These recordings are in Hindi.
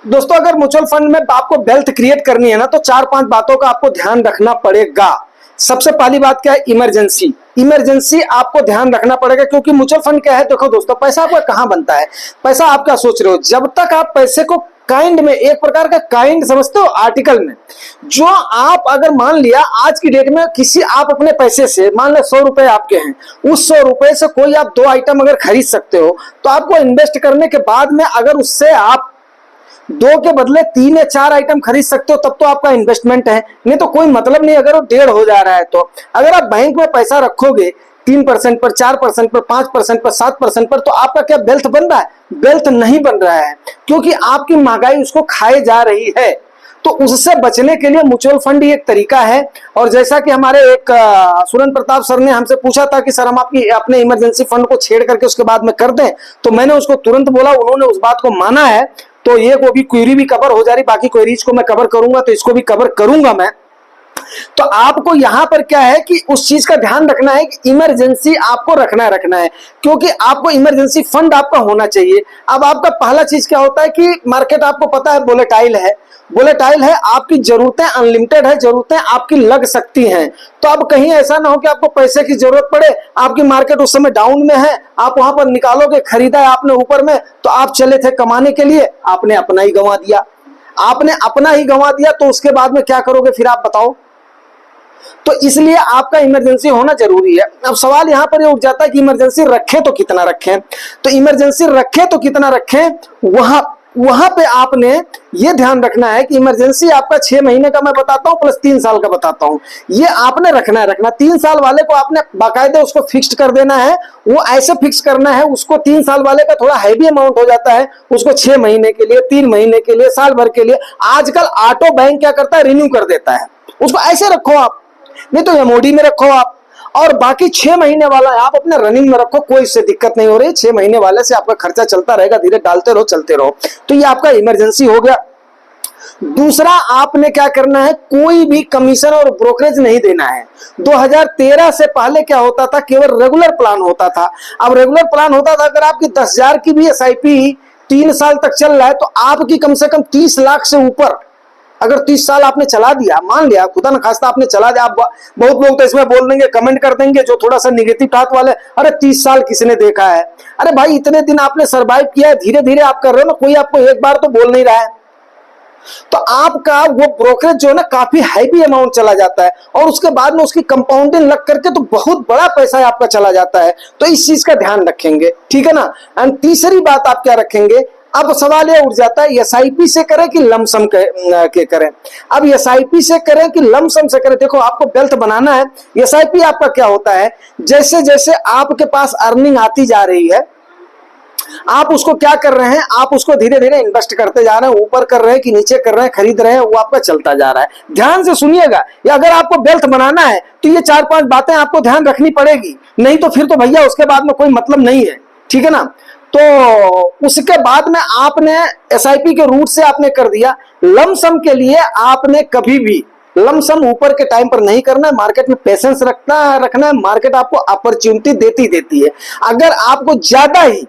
दोस्तों अगर म्यूचुअल फंड में आपको वेल्थ क्रिएट करनी है ना तो चार पांच बातों का आपको ध्यान रखना पड़ेगा। सबसे पहली बात क्या है? इमरजेंसी। इमरजेंसी आपको ध्यान रखना पड़ेगा, क्योंकि म्यूचुअल फंड क्या है, देखो दोस्तों, पैसा आपका कहां बनता है? पैसा आप क्या सोच रहे हो, जब तक आप पैसे को काइंड में, एक प्रकार का काइंड समझते हो, आर्टिकल में, जो आप अगर मान लिया आज की डेट में किसी, आप अपने पैसे से मान लो 100 रुपए आपके हैं, उस 100 रुपए से कोई आप 2 आइटम अगर खरीद सकते हो तो आपको इन्वेस्ट करने के बाद में अगर उससे आप 2 के बदले 3 या 4 आइटम खरीद सकते हो तब तो आपका इन्वेस्टमेंट है, नहीं तो कोई मतलब नहीं। अगर वो 1.5 हो जा रहा है तो अगर आप बैंक में पैसा रखोगे 3% पर, 4% पर, 5% पर, 7% पर, तो आपका क्या वेल्थ बन रहा है? वेल्थ नहीं बन रहा है, क्योंकि आपकी महंगाई उसको खाए जा रही है। तो उससे बचने के लिए म्यूचुअल फंड ही एक तरीका है। और जैसा कि हमारे एक सुरेंद्र प्रताप सर ने हमसे पूछा था कि सर हम आपकी अपने इमरजेंसी फंड को छेड़ करके उसके बाद में कर दें, तो मैंने उसको तुरंत बोला, उन्होंने उस बात को माना है। तो ये को भी क्वेरी भी कवर हो जा रही, बाकी क्वेरीज को मैं कवर करूंगा, तो इसको भी कवर करूंगा मैं। तो आपको यहां पर क्या है कि उस चीज का ध्यान रखना है कि इमरजेंसी आपको रखना है, क्योंकि आपको इमरजेंसी फंड आपका होना चाहिए। अब आपका पहला चीज क्या होता है कि मार्केट आपको पता है वोलेटाइल है, वोलेटाइल है, आपकी जरूरतें अनलिमिटेड है, जरूरतें आपकी लग सकती हैं। तो अब कहीं ऐसा ना हो कि आपको पैसे की जरूरत पड़े, आपकी मार्केट उस समय डाउन में है, आप वहां पर निकालोगे, खरीदा है आपने ऊपर में, तो आप चले थे कमाने के लिए, आपने अपना ही गंवा दिया, आपने अपना ही गंवा दिया, तो उसके बाद में क्या करोगे फिर आप बताओ? तो इसलिए आपका इमरजेंसी होना जरूरी है। अब सवाल यहां पर ये उठ जाता है कि इमरजेंसी रखें तो कितना रखें? तो इमरजेंसी रखें तो कितना रखें, वहां पे आपने ये ध्यान रखना है कि इमरजेंसी आपका 6 महीने का मैं बताता हूं प्लस 3 साल का बताता हूं, ये आपने रखना है। 3 साल वाले को आपने बाकायदे उसको फिक्स्ड कर देना है, वो ऐसे फिक्स करना है उसको। 3 साल वाले का थोड़ा हैवी अमाउंट हो जाता है, उसको 6 महीने के लिए, 3 महीने के लिए, साल भर के लिए। आजकल ऑटो बैंक क्या करता है, रिन्यू कर देता है, उसको ऐसे रखो आप, नहीं तो एमओडी में रखो आप, और बाकी 6 महीने वाला आप अपने रनिंग में रखो, कोई इससे दिक्कत नहीं हो रही। 6 महीने वाले से आपका खर्चा चलता रहेगा, धीरे डालते रहो, चलते रहो। तो ये आपका इमरजेंसी हो गया। दूसरा, आपने क्या करना है, कोई भी कमीशन और ब्रोकरेज नहीं देना है। 2013 से पहले क्या होता था, केवल रेगुलर प्लान होता था। अब रेगुलर प्लान होता था, अगर आपकी 10,000 की भी एसआईपी 3 साल तक चल रहा है तो आपकी कम से कम 30 लाख से ऊपर, अगर 30 साल आपने चला दिया, मान लिया खुदा न खास्ता आपने चला दिया, आप बहुत लोग तो इसमें बोल देंगे, कमेंट कर देंगे जो थोड़ा सा निगेटिव ठाक वाले, अरे 30 साल किसने देखा है? अरे भाई इतने दिन आपने सरवाइव किया है, धीरे धीरे आप कर रहे हो ना, कोई आपको एक बार तो बोल नहीं रहा है। तो आपका वो ब्रोकरेज जो है ना काफी हैवी अमाउंट चला जाता है, और उसके बाद में उसकी कंपाउंडिंग लग करके तो बहुत बड़ा पैसा आपका चला जाता है। तो इस चीज का ध्यान रखेंगे, ठीक है ना। एंड तीसरी बात आप क्या रखेंगे, अब सवाल यह उठ जाता है एसआईपी से करें कि लमसम के करें। अब एसआईपी से करें कि लमसम से करें, देखो आपको वेल्थ बनाना है। एसआईपी आपका क्या होता है, जैसे जैसे आपके पास अर्निंग आती जा रही है, आप उसको क्या कर रहे हैं, आप उसको धीरे धीरे इन्वेस्ट करते जा रहे हैं, ऊपर कर रहे हैं कि नीचे कर रहे हैं, खरीद रहे हैं, वो आपका चलता जा रहा है। ध्यान से सुनिएगा, या अगर आपको वेल्थ बनाना है तो ये 4-5 बातें आपको ध्यान रखनी पड़ेगी, नहीं तो फिर तो भैया उसके बाद में कोई मतलब नहीं है, ठीक है ना। तो उसके बाद में आपने एसआईपी के रूट से आपने कर दिया। लमसम के लिए आपने कभी भी लमसम ऊपर के टाइम पर नहीं करना है, मार्केट में पेशेंस रखना है। मार्केट आपको अपॉर्चुनिटी देती है। अगर आपको ज्यादा ही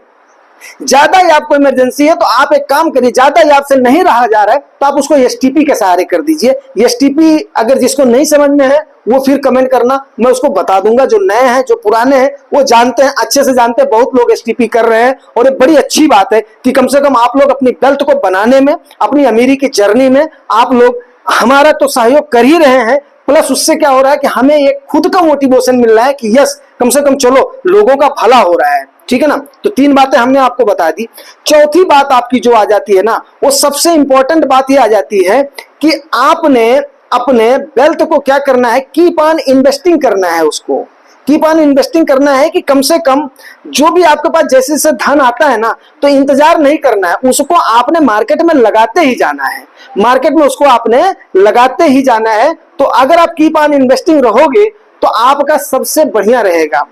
आपको इमरजेंसी है तो आप एक काम करिए, ज्यादा ही आपसे नहीं रहा जा रहा है तो आप उसको एसटीपी के सहारे कर दीजिए। एसटीपी अगर जिसको नहीं समझ में है वो फिर कमेंट करना, मैं उसको बता दूंगा। जो नए हैं, जो पुराने हैं, वो जानते हैं, अच्छे से जानते हैं, बहुत लोग एसटीपी कर रहे हैं। और ये बड़ी अच्छी बात है कि कम से कम आप लोग अपनी वेल्थ को बनाने में, अपनी अमीरी की जर्नी में आप लोग हमारा तो सहयोग कर ही रहे हैं, प्लस उससे क्या हो रहा है कि हमें एक खुद का मोटिवेशन मिल रहा है कि यस, कम से कम चलो लोगों का भला हो रहा है, ठीक है ना। तो 3 बातें हमने आपको बता दी। चौथी बात आपकी जो आ जाती है ना, वो सबसे इंपॉर्टेंट बात ये आ जाती है कि आपने अपने वेल्थ को क्या करना है, कीप ऑन इन्वेस्टिंग करना है। उसको कीप ऑन इन्वेस्टिंग करना है कि कम से कम जो भी आपके पास जैसे जैसे धन आता है ना, तो इंतजार नहीं करना है, उसको आपने मार्केट में लगाते ही जाना है। मार्केट में उसको आपने लगाते ही जाना है। तो अगर आप कीप ऑन इन्वेस्टिंग रहोगे तो आपका सबसे बढ़िया रहेगा।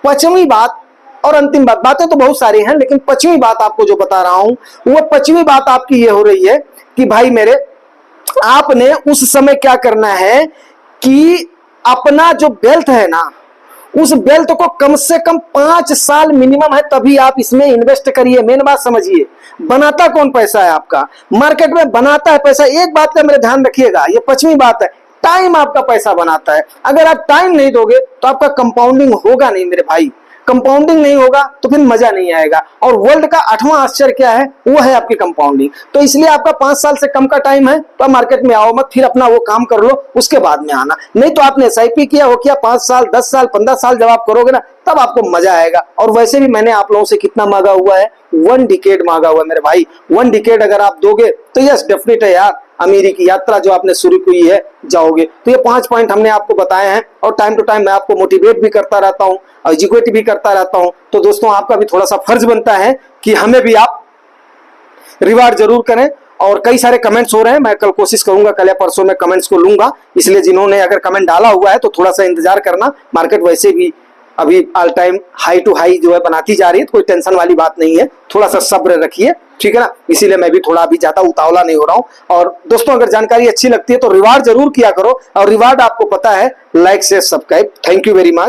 5वीं बात और अंतिम बात, बातें तो बहुत सारी हैं, लेकिन 5वीं बात आपको जो बता रहा हूं, वो 5वीं बात आपकी ये हो रही है कि भाई मेरे, आपने उस समय क्या करना है कि अपना जो वेल्थ है ना, उस वेल्थ को कम से कम 5 साल मिनिमम है, तभी आप इसमें इन्वेस्ट करिए। मेन बात समझिए, बनाता कौन पैसा है आपका? मार्केट में बनाता है पैसा। एक बात का मेरे ध्यान रखिएगा, ये 5वीं बात है, टाइम आपका पैसा बनाता है। अगर आप टाइम नहीं दोगे तो आपका कंपाउंडिंग होगा नहीं मेरे भाई। कंपाउंडिंग नहीं होगा तो फिर मजा नहीं आएगा। और वर्ल्ड का 8वां आश्चर्य क्या है? वो है आपकी कंपाउंडिंग। तो इसलिए आपका 5 साल से कम का टाइम है तो आप मार्केट में आओ मत, फिर अपना वो काम कर लो, उसके बाद में आना। नहीं तो आपने एसआईपी किया, वो किया 5 साल 10 साल 15 साल जब आप करोगे ना, तब आपको मजा आएगा। और वैसे भी मैंने आप लोगों से कितना मांगा हुआ है? 1 डिकेड मांगा हुआ है मेरे भाई। 1 डिकेड अगर आप दोगे तो यस डेफिनेट है यार, अमीरी की यात्रा जो आपने शुरू की है जाओगे। तो ये 5 पॉइंट हमने आपको बताए हैं, और टाइम टू टाइम मैं आपको मोटिवेट भी करता रहता हूं, एजुकेट भी करता रहता हूं। तो दोस्तों आपका भी थोड़ा सा फर्ज बनता है कि हमें भी आप रिवार्ड जरूर करें। और कई सारे कमेंट्स हो रहे हैं, मैं कल कोशिश करूंगा, कल या परसों में कमेंट्स को लूंगा। इसलिए जिन्होंने अगर कमेंट डाला हुआ है तो थोड़ा सा इंतजार करना। मार्केट वैसे भी अभी all time high to high जो है बनाती जा रही है, तो कोई टेंशन वाली बात नहीं है। थोड़ा सा सब्र रखिए, ठीक है ना। इसीलिए मैं भी थोड़ा अभी ज्यादा उतावला नहीं हो रहा हूं। और दोस्तों अगर जानकारी अच्छी लगती है तो रिवार्ड जरूर किया करो, और रिवार्ड आपको पता है, like share subscribe. Thank you very much.